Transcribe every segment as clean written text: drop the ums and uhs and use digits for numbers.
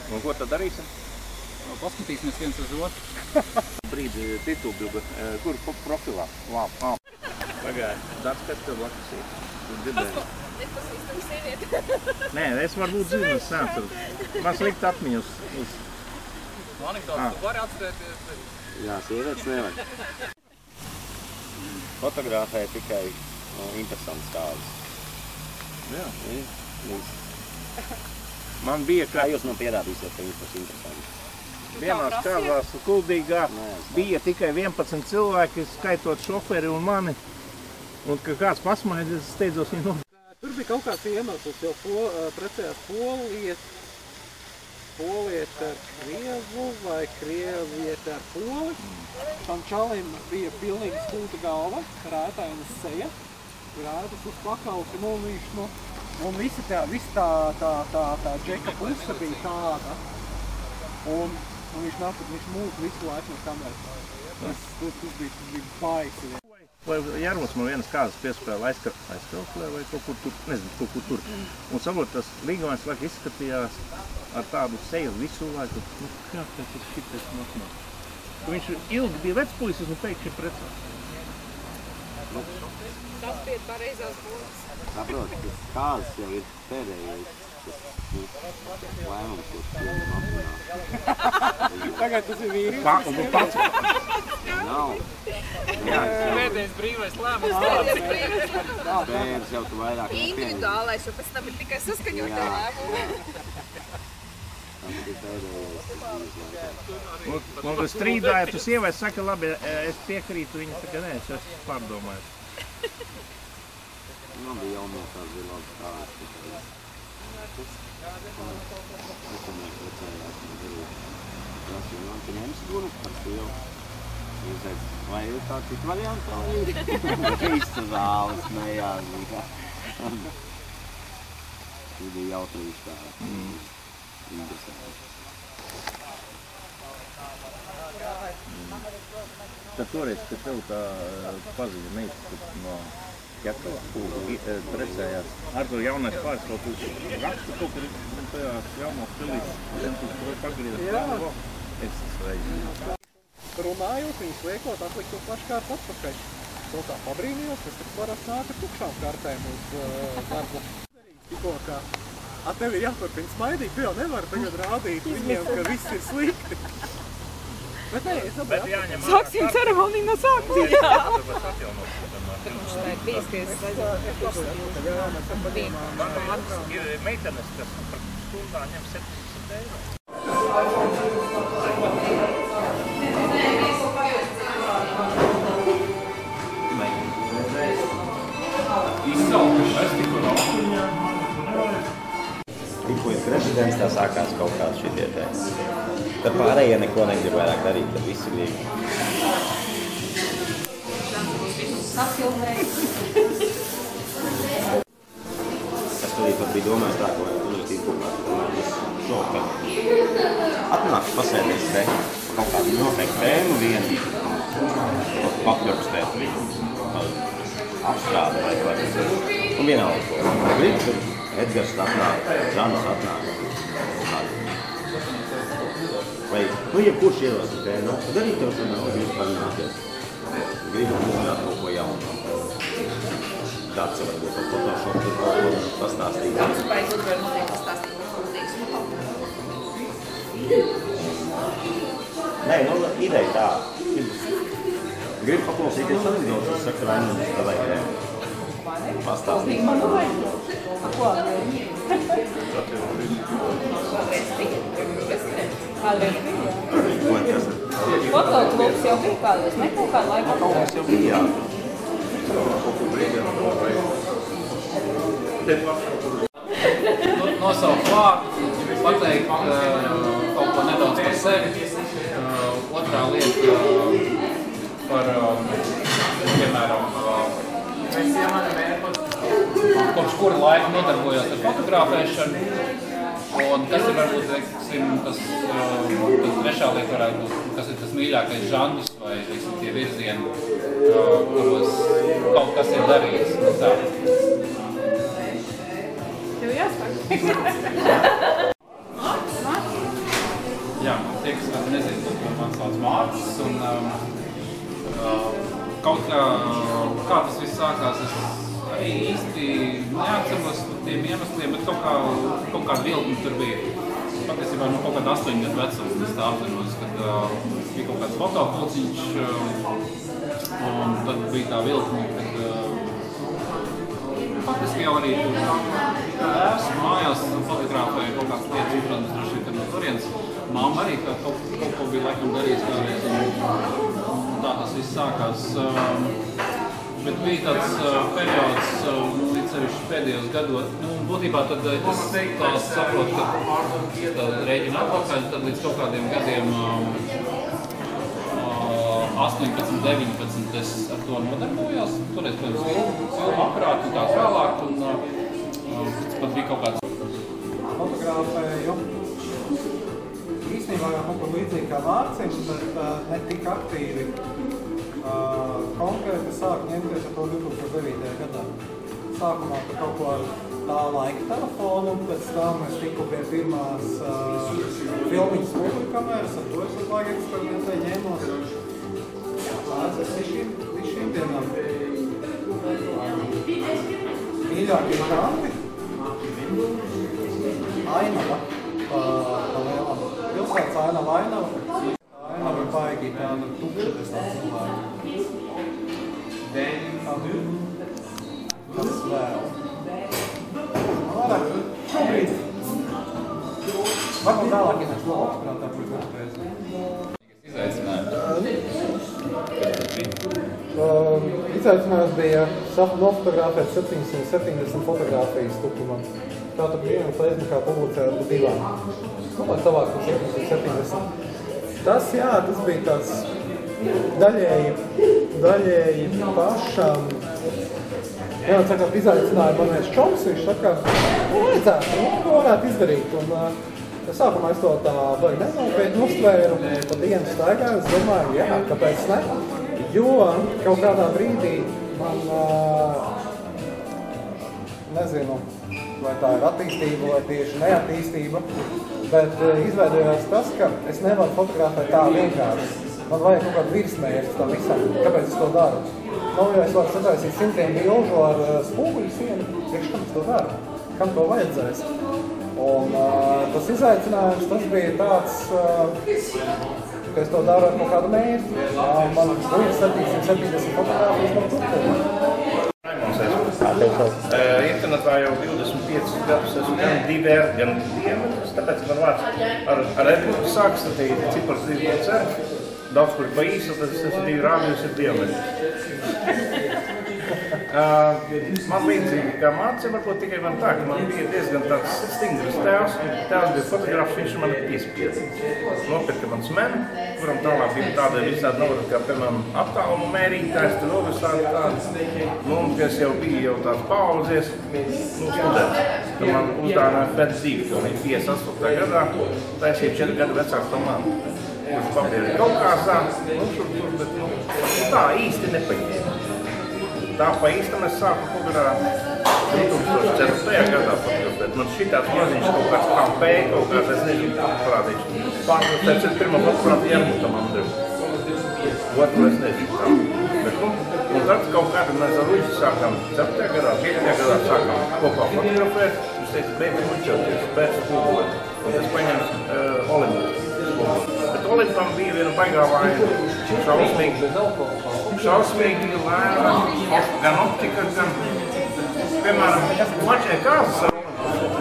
Un ko tad darīsim? Paskatīsimies viens uz otru. Brīdi titubļuga, kur profilā? Labi. Pagāja, darbs pēc tev blakus ir. Nepazīstam sievieti. Nē, es varbūt zinu, es neatceru. Man slikt atmiņu uz... Anekdotas, tu vari atcerēties? Jā, sievietes nevar. Fotografē tikai interesants kādas. Jā. Viss. Man bija, Kā jūs man pierādīsiet, ka jums tas interesanti? vienās kāzās Kuldīgā bija tikai 11 cilvēki, skaitot šoferi un mani. Un, kad kāds pasmaida, es steidzos viņu nodot. Tur bija kaut kāds iemesls, jo precējās polieti ar krievu vai krievieti ar poli. Tam čalim bija pilnīgi skūta galva, rētaina seja, rētas uz pakausi, un visa tā džeka puse bija tāda. Un viņš mūs visu laiku no kameras. Tas bija baisi. Vai Jarmos man vienas kāzas piespēja aizkrauklē vai kaut kur tur, nezinu, kaut kur tur. Un savot tas līgavājums laika izskatījās ar tādu seju visu laiku. Nu, kā tas ir šitais noknāk? Viņš ilgi bija vecpuisis un pēkšņi precās. Tas bija pareizās būs. Saprot, tas kāzas jau ir pēdējais. Lēmums, ko cilvēm apvienās. Tagad tas ir vīrietis. Pats. Nav. Pēdējais brīvais lēmums. Bērns jau tu vairāk Individuālais, jo pēc tam ir tikai saskaņotie lēmumi. Tas ir pēdējais. Un strīdāja, tu sievai saka, labi, es piekrītu, viņa saka, nē, es esmu pārdomājis. Man bija jaunās tās bija labas kādas. Es tomēr precējās, man darīju. Prasīju, man tu ņems gunu par sievu. Viņš teica, vai ir tā cita varianta? Viss zāles smējās. Tas bija jautrīši tā. Interesanti. Tad toreiz, kad tev tā paziņa meita no Ķekava precējās, ar to jaunais pāris kaut kur rakstu kaut kur tajās jaunās pilīs, centus pagriezes. Jā. Es sveicu. Runājot, viņas liekot atlikt to pašu kārtu atpakaļ. To tā pabrīnījos, es taču parasti nāk ar tukšām kartēm uz darbu. Tikko, ka tev ir jāturpina smaidīt, tu jau nevari tagad rādīt viņiem, ka viss ir slikti. Bet nē, es domāju, Sāksim ceremoniju no sākuma. Jā. Mums Bijis, ka es ir meitenes, kas par stundā ņem 70 eiro. Tikko ir prezidents, tā sākās kaut kāds šitie te. Tad pārējie neko negrib vairāk darīt, tad visi grib. Es tūlīt pat biju domājis tā, ko uzrakstīt kaut kādu šo, ka atnāk pasēdēs te kaut kādu noteiktu tēmu vienu, pakļopstēt viņu, apstrādu vai ko. Un vienalga ko. Grib, tur Edgars atnāk, Žanis atnāk. Vai, jebkurš ierosina tēmu, tad arī tev sanāk, grib parunāties. Gribu uzzināt kaut ko jaunu. Dace varbūt ar Photoshop tur kaut ko pastāstīt. Dace baigot var noteikti pastāstīt par Kuldīgas. Nē, nu, ideja tā. Gribu paklausīties anekdotas, es saku, Raimundis, tā vajag pastāstīt. Man vajag. Ko? Kādreiz bija? Ko tas ir? Fotoklubs jau bija kādreiz, ne kaut kādu laiku? Fotoklubs jau bija, jā. Nosaukt vārdu, pateikt kaut ko nedaudz par sevi. Otrā lieta par, piemēram, kopš kura laika nodarbojos ar fotografēšanu. Un kas ir varbūt, teiksim, tas trešā lieta varētu būt, kas ir tas mīļākais žanrs vai, teiksim, tie virzieni, kuros kaut kas ir darījies. Tā. Tev jāsaka. kā tas viss sākās, es arī īsti neatceros tiem iemesliem, bet kaut kāda viltne tur bija. Patiesībā kaut kāda 8 gadu vecums es tā apzinos, kad bija kaut kāds fotopulciņš, un tad bija tā viltne, kad faktiski jau arī tur mājās fotografēju kaut kāds lietas, protams, droši vien, kad no turienes. Mamma arī kaut ko bija laikam darījis kādreiz, un tā tas viss sākās. Bet bija tāds periods, līdz arī pēdējos gados, būtībā tad es tā saprotu, ka rēķinu atpakaļ, tad līdz kaut kādiem gadiem 18, 19 es ar to nodarbojos. Toreiz, protams, filmu aparātu un tā vēlāk, un pat bija kaut kāds fotografēju. Īstenībā jau kaut ko līdzīgi kā Mārcim, bet ne tik aktīvi. Konkrēti sāku ņemties ar to 2009. gadā. Sākumā par kaut ko ar tā laika telefonu, pēc tam es tiku pie pirmās filmiņas mobilkameras, ar to es uz laiku eksperimentēju ņēmos. Tas ir šīm dienām. Mīļākie žanri. Ainava. Pa lielam. Pilsētas ainava. Ainava ir baigi tāda tukša, es tā cilvēku. Kas vēl? Šobrīd. Varbūt vēlāk, ja mēs vēl apsprātā par gudspēsim. Izaicinājums bija nofotografēt 770 fotogrāfijas tukumā. Tātad brīviem Facebookā publicēt pa divām. Lai savāks par 770. Tas bija tāds daļēji pašam. Jā, sakot, izaicināja man viens čoms, viņš saka, vajadzētu, ko varētu izdarīt. Un sākumā es to tā baigi nenopietni uztvēru, pa dienu staigāju, es domāju, jā, kāpēc ne? Jo kaut kādā brīdī man, nezinu, vai tā ir attīstība vai tieši neattīstība, bet izveidojās tas, ka es nevaru fotografēt tā vienkārši. Man vajag kaut kādu virsmērķi tam visam, kāpēc es to daru. Ja es varu sataisīt 100 bilžu ar spoguļu sienu, priekš kam es to daru? Kam to vajadzēs? Un tas izaicinājums, tas bija tāds, ka es to daru ar kaut kādu mērķi. Man būs 770 fotogrāfijas no turpuma. Internetā jau 25 gadus esmu gan divēr, gan diametrs, tāpēc man vārds ar epiku sāks, tad ir cipars 2%. Daudz kur pa īsu, tad es esmu divi rādījus ir diametrs. Man līdzīgi kā Mārcim, varbūt tikai man tā, ka man bija diezgan tāds stingrs tēvs. Tēvs bija fotografs, viņš man piespieda. Nopirka man smenu, kuram tālāk bija tāda visādi nauda, kā, piemēram, attālumu mērītājs, tur vēl visādi tāds. Kas jau bija jau tāds paaudzies, students. Ka man uzdāvināja FED2, ka viņi 58. gadā, taisīja 4 gadu vecāks par mani. Kurš papēri Kaukāzā, bet tā īsti nepaņēma. Tā pa īstam es sāku fotografēt 2004. gadā fotografēt. Man šitāds maziņš kaut kāds kampēja, kaut kāds, es nezinu, parādīšu. Pārprotēts ir pirmā fotografija Jermutam Andrevu. Otru es nezinu tā. Bet, un tad kaut kādā mēs ar Uģi sākām 4. gadā, 5. gadā sākām kopā fotografēt. Viņš teica, beidz muļķoties, pēc spūgoli. Un es paņēmu Olimpu. Bet Olimpam bija viena baigā vaina, šausmīgi lēna, gan optika, gan, piemēram, mačē kāzas ar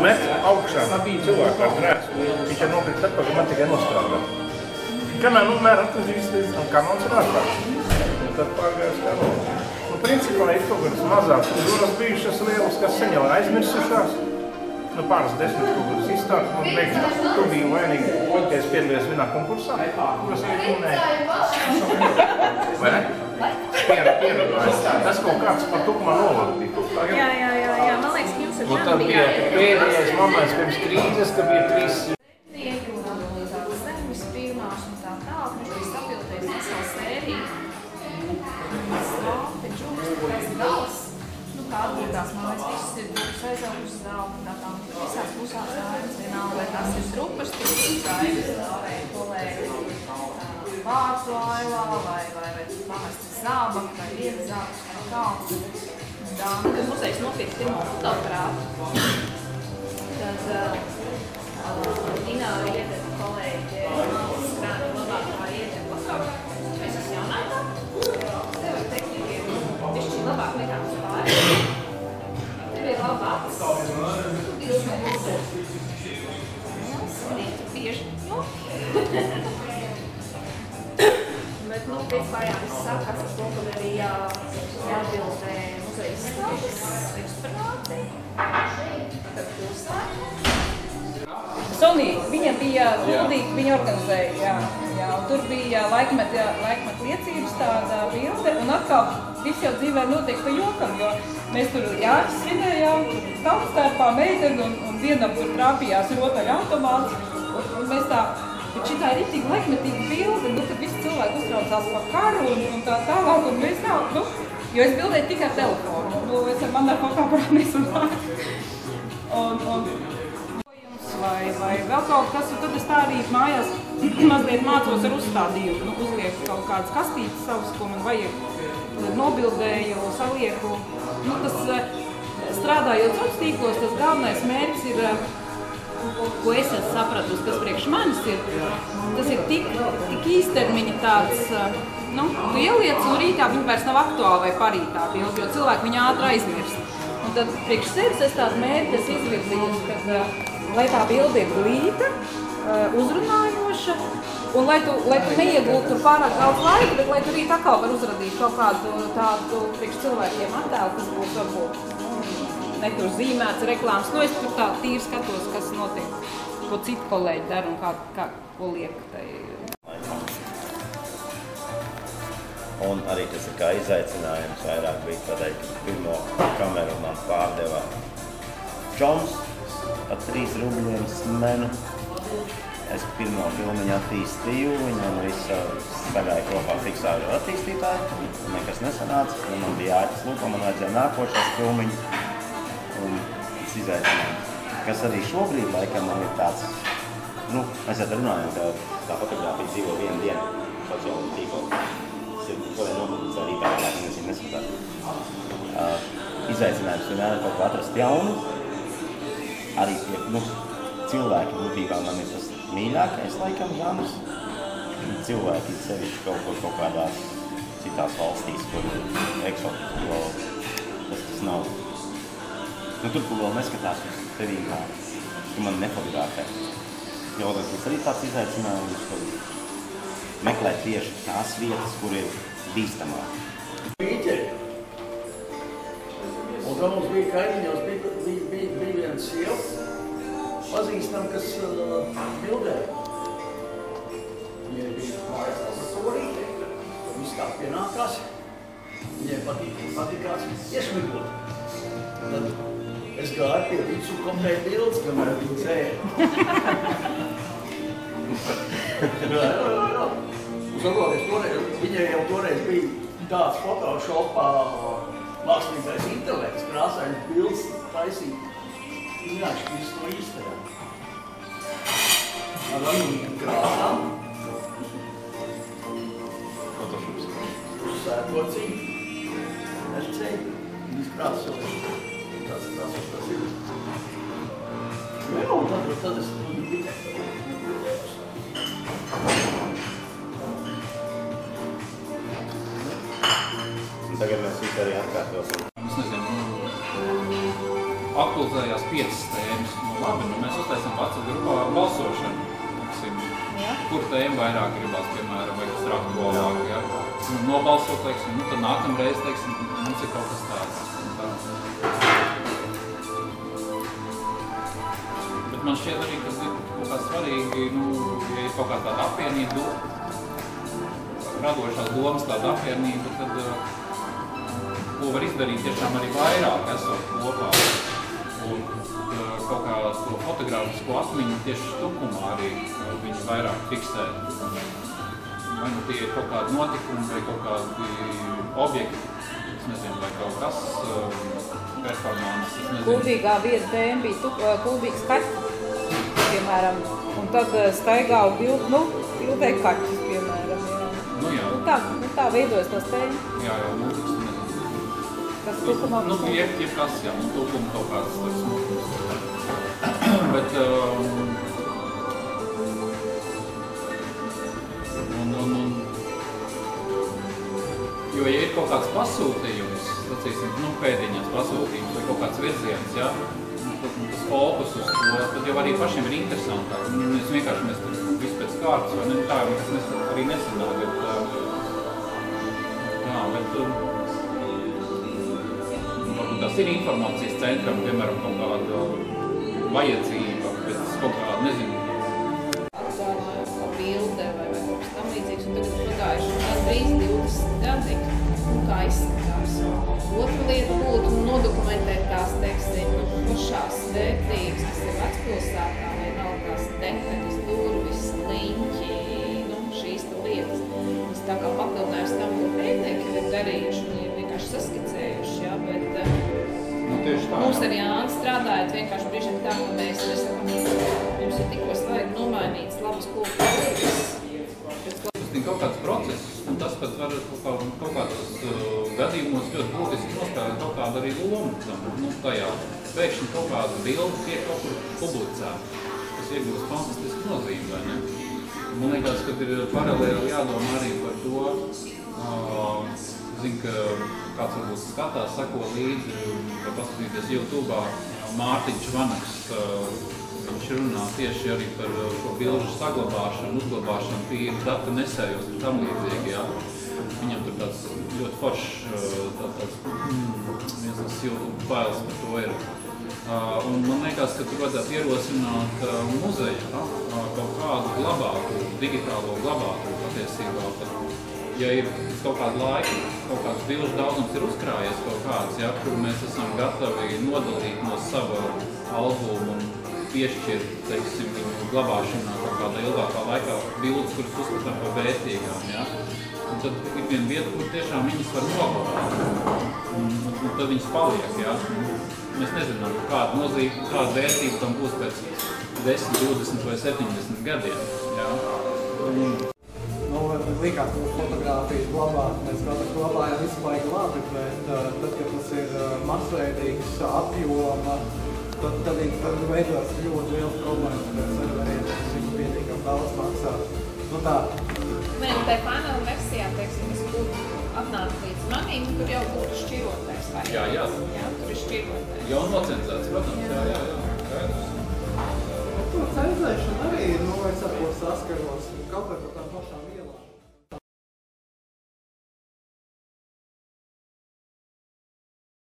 met augšā cilvēku ar grēsu. Viņš ir nopirkt atpakaļ, man tikai nostrādā. Kamēr mēr atvezīsties, un kanons ir atpakaļ. Un tad pārgājās kanons. Principā ir kaut kādas mazās uzvaras bijušas lielas, kas sen jau aizmirsušās. Pāris 10 kaut kādas izstādes, man liekas, tu biji vainīgi, ka es piedalījos vienā konkursā, kuras arī runēju. Vai ne? Pierunājis. Tas kaut kāds par tukumā novadu bija kaut kā. Jā, man liekas, ka jums ar Žanu bija. Un tad bija pēdējais moments pirms krīzes, ka bija 3... Zemes pilnāšana un tā tālāk, viņš bija sapildījis veselu sēriju. Slāpi, džuks, tas gals. Kā atbūtās, man liekas, viss ir būs aizauguši zelta, tā visās pusās ainas vienalga, vai tās ir drupas, ainas, vai kolēģi, vārds laivā, vai pamestas zābaka vai viena zābaka vai kalns. Kad muzejs nopirka pirmo fotogrāfu, tad Dina iedeva kolēģi Skrāni labākā iedeva fotogrāfu. Es esmu jaunākā. Tev var teikt, ka ir bišķi labāk nekā mums pārējiem. Tev ir laba acis. Tu ir smēļas. Smadīt bieži. Bet, pēc pārējām viss sākās ar to, kad arī jāatbildē muzeja izstādes, eksponāti, tad pilsēta. Sonija, viņa bija kuldīga, viņa organizēja, jā, un tur bija laikmeta liecības tāda bilde, un atkal viss jau dzīvē notiek pa jokam, jo mēs tur jāķis svinējām, tautstarpā meiteni, un vienam tur trāpījās rotaļu automāts, un mēs tā, bet šitā ir ritīgi laikmetīga bilde, kad visi cilvēki uztraucās par karu un tā tālāk, un mēs nav, jo es bildēju tikai ar telefonu, es ar manā fotoaparātu nesunāju. Vai vēl kaut kas, un tad es tā arī mājās mazliet mācos ar uzstādījumu, uzlieku kaut kādas kastītes savas, ko man vajag, nobildēju, salieku. Tas strādājot sociālos tīklos, tas galvenais mērķis ir, ko es esmu sapratusi, kas priekš manis ir, tas ir tik īstermiņa tāds, tu ieliec un rītā viņa vairs nav aktuāla vai parītā bildi, jo cilvēki viņu ātri aizmirst. Un tad priekš sevis es tādu mērķi esmu izvirzījusi, kad lai tā bilde ir glīta, uzrunājoša, un lai tu neiegultu pārāk daudz laika, bet lai tu rīt atkal var uzradīt kaut kādu tādu priekš cilvēkiem attēlu, kas būs varbūt netur zīmēts reklāmas. Es tur tā tīri skatos, kas notiek, ko citi kolēģi dara un ko liek. Un arī tas ir kā izaicinājums vairāk bija tādēļ, ka pirmo kameru man pārdeva Džons. Par 3 rubļiem smenu. Es pirmo filmiņu attīstīju, viņam visu sagāja kopā fiksāžu attīstītāju. Nekas nesanāca, man bija jāķis lūk, man vajadzēja nākošās filmiņu. Un tas izaicinājums. Kas arī šobrīd laikam man ir tāds, mēs jau runājam, ka tā fotogrāfija dzīvo vienu dienu sociālo tīklu. Tas ir kolēģi nomatīts arī tā, lai viņi neskatās. Izaicinājums vienmēr ir kaut ko atrast jaunu. Arī cilvēki būtībā man ir tas mīļākais laikam žanrs. Cilvēki sevišķi kaut kādās citās valstīs, kur ir eksotiski, jo tas nav. Tur, kur vēl neskatās uz tevī kā, tu man nefotografē. Jo tas arī tāds izaicinājums, kur meklēt tieši tās vietas, kur ir bīstamāk. Un kā mums bija kaimiņos, bija viena sieva, pazīstam, kas bildēja. Viņai bija mājas laboratorija, viss tā pienākās, viņai patīkās iesmigot. Tad es gāju pie visu kopēju bildes, kamēr viņa dzēja. Viņai jau toreiz bija tāds Photoshopā mākslīgais intelekts, krāsainas bildes taisīt. Vienkārši visu to izdarām. Ar anonīm krāsām. Uz sētocīm. Ercēju. Viņas krāsas vēl. Tas ir. Jā, un tad es biju. Tagad mēs visi arī atkārtosim. Es nezinu, aktualizējās 5 tēmas. Labi, mēs uztaisam WhatsApp grupā balsošanu. Kur tēma vairāk gribās, piemēram, vai kas ir aktuālāk, ja? Nobalsot, teiksim, tad nākamreiz, teiksim, mums ir kaut kas tāds. Bet man šķiet arī, kas ir kaut kā svarīgi, ja ir kaut kā tāda apvienība, radošās domas tāda apvienība, tad ko var izdarīt tiešām arī vairāk esot kopā. Un kaut kā to fotogrāfisko atmiņu tieši tukumā arī viņi vairāk fiksē. Vai nu tie ir kaut kādi notikumi vai kaut kādi objekti, es nezinu, vai kaut kas performance, es nezinu. Kuldīgā vieta tēma bija kuldīgs kaķis, piemēram, un tad staigā un bildē kaķis, piemēram. Jā. Nu jā. Tā tā veidojas tas tēņi? Jā, mūzikas, tu nezinu. Kas tukumā? Jebkas, jā, tukuma kaut kāds smukums. Bet, jo, ja ir kaut kāds pasūtījums, sacīsim, pēdiņās pasūtījums vai kaut kāds virziens, jā, tas fokus uz to, tad jau arī pašiem ir interesantāk. Mēs vienkārši tur visu pēc kārtas, vai ne, tā jau nekas arī nesanāk, bet varbūt tas ir informācijas centram, piemēram, kaut kāda vajadzība, pēc kaut kāda, nezinu. Atgādājuma bilde vai kaut kas tam līdzīgs, un tagad pagājuši gandrīz 20 gadi, kā izskatās. Otra lieta būtu nodokumentēt tās, teiksim, pašās vērtības, kas ir vecpilsētā, vai nav tās detaļas, durvis, liņķi, šīs lietas. Mēs tā kā papildinājums tam, ko pētnieki ir darījuši, viņi ir vienkārši saskicējuši, jā, bet mums ar Jāni strādājot vienkārši brīžiem tā, ka mēs sakam, jums ir tikko slēgt nomainīts labas kultūras. Kaut kāds process, un tas pat var kaut kādos gadījumos ļoti būtiski nospēlēt kaut kādu arī lomu tajā. Pēkšņi kaut kāda bilde tiek kaut kur publicēta, kas iegūst fantastisku nozīmi, vai ne? Man liekas, ka ir paralēli jādomā arī par to, zinu, ka kāds varbūt skatās, sako līdzi, vai paskatīties YouTube'ā, Mārtiņš Vanaks, viņš runā tieši arī par šo bilžu saglabāšanu, uzglabāšanu, tīri datu nesējos un tam līdzīgi, jā. Viņam tur tāds ļoti foršs, viens tas YouTube fails par to ir. Un man liekas, ka tur vajadzētu ierosināt muzeju, kaut kādu glabātu, digitālo glabātu patiesībā. Ja ir kaut kādu laiku, kaut kāds bilžu daudzums ir uzkrājies kaut kāds, ja, kur mēs esam gatavi nodalīt no sava albuma un piešķirt, teiksim, viņu glabāšanā kaut kādā ilgākā laikā bildes, kuras uzskatām par vērtīgām, ja. Un tad ir viena vieta, kur tiešām viņas var noglabāt, un tad viņas paliek, ja. Mēs nezinām, kāda nozīme, kāda vērtība tam būs pēc 10, 20 vai 70 gadiem, ja. Likās, ka fotogrāfijas glabāt, mēs glabājam visu baigi labi, bet tad, kad tas ir masveidīgs apjoma, tad veidojas ļoti liels problēmas, tāpēc arī viņu pietiekam daudz maksāt. Tā. Nē, un tai panela versijā, teiksim, es būtu atnākt līdz manim, tur jau būtu šķirotājs. Jā. Jā, tur ir šķirotājs. Jau nocenzēts, protams, jā. To cenzēšana arī ir, es ar ko saskaros, kaut vai par tām pašām